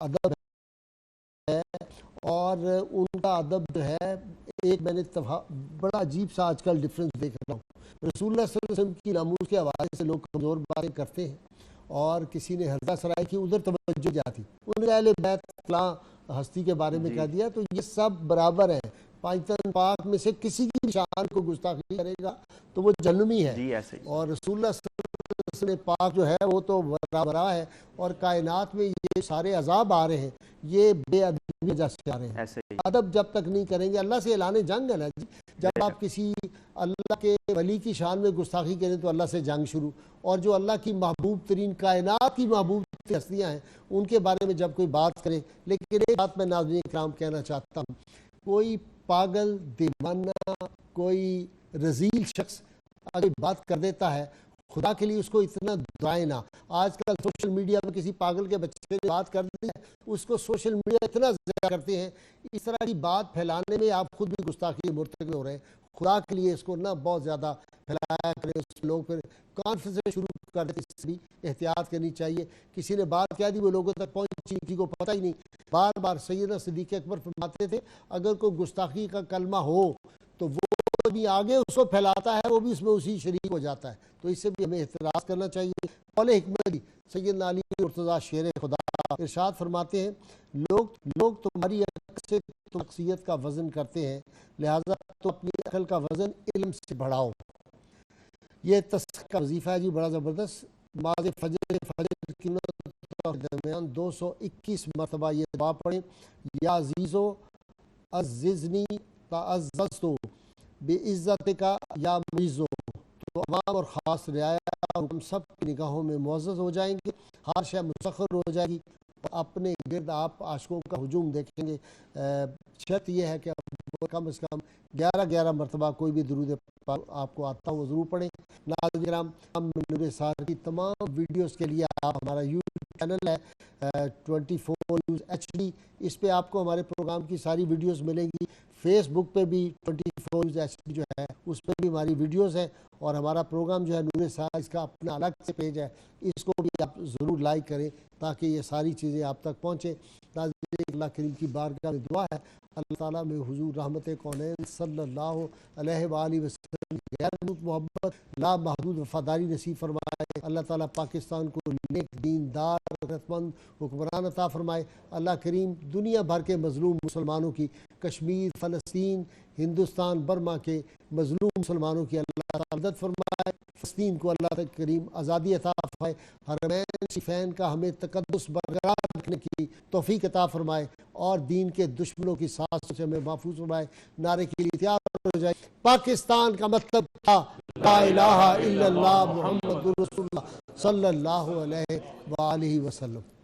ادب ہے، اور ان کا ادب جو ہے ایک میں نے بڑا عجیب سا آج کل ڈفرینس دیکھ رہا ہوں. رسول اللہ صلی اللہ علیہ وسلم کی ناموس کے حوالے سے لوگ کمزور باتیں کرتے ہیں، اور کسی نے حرزہ سرائے کی ادھر توجہ جاتی، انہوں نے اہل بیت فلاں ہستی کے بارے میں کہہ دیا. تو یہ سب برابر ہیں. پاکستان پاک میں سے کسی کی شان کو گستاخی کرے گا تو وہ جہنمی ہے. اور رسول اللہ صلی اللہ علیہ وسلم پاک جو ہے وہ تو برابر ہے، اور کائنات میں یہ سارے عذاب آ رہے ہیں یہ بے ادبی کی وجہ سے آ رہے ہیں. ادب جب تک نہیں کریں گے، اللہ سے اعلان جنگ ہے نا جی. جب آپ کسی اللہ کے ولی کی شان میں گستاخی کریں تو اللہ سے جنگ شروع. اور جو اللہ کی محبوب ترین کائنات کی محبوب ہستیاں ہیں ان کے بارے میں جب کوئی بات کرے. لیکن ایک بات میں ناظرین کرام کہنا چاہتا ہوں، کوئی پاگل دیوانہ کوئی رذیل شخص اگر بات کر دیتا ہے، خدا کے لیے اس کو اتنا دعائیں نہ. آج کل سوشل میڈیا میں کسی پاگل کے بچے نے بات کر دی ہے، اس کو سوشل میڈیا اتنا زیادہ کرتے ہیں. اس طرح کی بات پھیلانے میں آپ خود بھی گستاخی مرتکب ہو رہے ہیں. خدا کے لیے اس کو نہ بہت زیادہ پھیلایا کریں. اس لوگ پھر کانفرنس شروع کر دیتے، اس بھی احتیاط کرنی چاہیے. کسی نے بات کہہ دی وہ لوگوں تک پہنچی، کسی کو پتہ ہی نہیں. بار بار سیدنا صدیق اکبر فرماتے تھے اگر کوئی گستاخی کا کلمہ ہو تو وہ بھی آگے اس کو پھیلاتا ہے، وہ بھی اس میں اسی شریک ہو جاتا ہے. تو اس سے بھی ہمیں احتراز کرنا چاہیے. قول حکمت سیدنا علی مرتضیٰ شیر خدا ارشاد فرماتے ہیں، لوگ تمہاری شخصیت کا وزن کرتے ہیں، لہٰذا تو اپنی عقل کا وزن علم سے بڑھاؤ. یہ تصحیح کا وظیفہ ہے جی، بڑا زبردست. نماز فجر کی درمیان 221 مرتبہ یہ دعا پڑھیں، یا عزیزو عززنی تعززتو بعزت کا یا معیزو. تو عوام اور خاص رعایا ہم سب کی نگاہوں میں معزز ہو جائیں گے، ہر شے مسخر ہو جائے گی. اپنے گرد آپ عاشقوں کا ہجوم دیکھیں گے. شرط یہ ہے کہ کم از کم 11 مرتبہ کوئی بھی درود آپ کو آتا ہو ضرور پڑھیں. ناظرین کرام، ہم نور سار کی تمام ویڈیوز کے لیے آپ ہمارا یوٹیوب چینل ہے 24 نیوز HD، اس پہ آپ کو ہمارے پروگرام کی ساری ویڈیوز ملیں گی. فیس بک پہ بھی 24 نیوز HD جو ہے اس پہ بھی ہماری ویڈیوز ہیں، اور ہمارا پروگرام جو ہے نور سار اس کا اپنا الگ سے پیج ہے، اس کو بھی آپ ضرور لائک کریں تاکہ یہ ساری چیزیں آپ تک پہنچیں. ناظرین، اللہ کریم کی بارگاہ میں دعا ہے اللہ تعالیٰ میں حضور رحمت کونین صلی اللہ علیہ وآلہ وسلم غیر محبت لا محدود وفاداری نصیب فرمائے. اللہ تعالیٰ پاکستان کو نیک دیندار غیرت مند حکمران عطا فرمائے. اللہ کریم دنیا بھر کے مظلوم مسلمانوں کی، کشمیر، فلسطین، ہندوستان، برما کے مظلوم مسلمانوں کی اللہ تعالیٰ مدد فرمائے. فلسطین کو اللہ کریم آزادی عطا فرمائے. حرمین شریفین کا ہمیں تقدس برقرار رکھنے کی توفیق عطا فرمائے، اور دین کے دشمنوں کی سازشوں سے ہمیں محفوظ فرمائے. نعرے کے لیے تیار ہو جائے. پاکستان کا مطلب تھا لا الہ الا اللہ محمد رسول اللہ صلی اللہ علیہ وآلہ وسلم.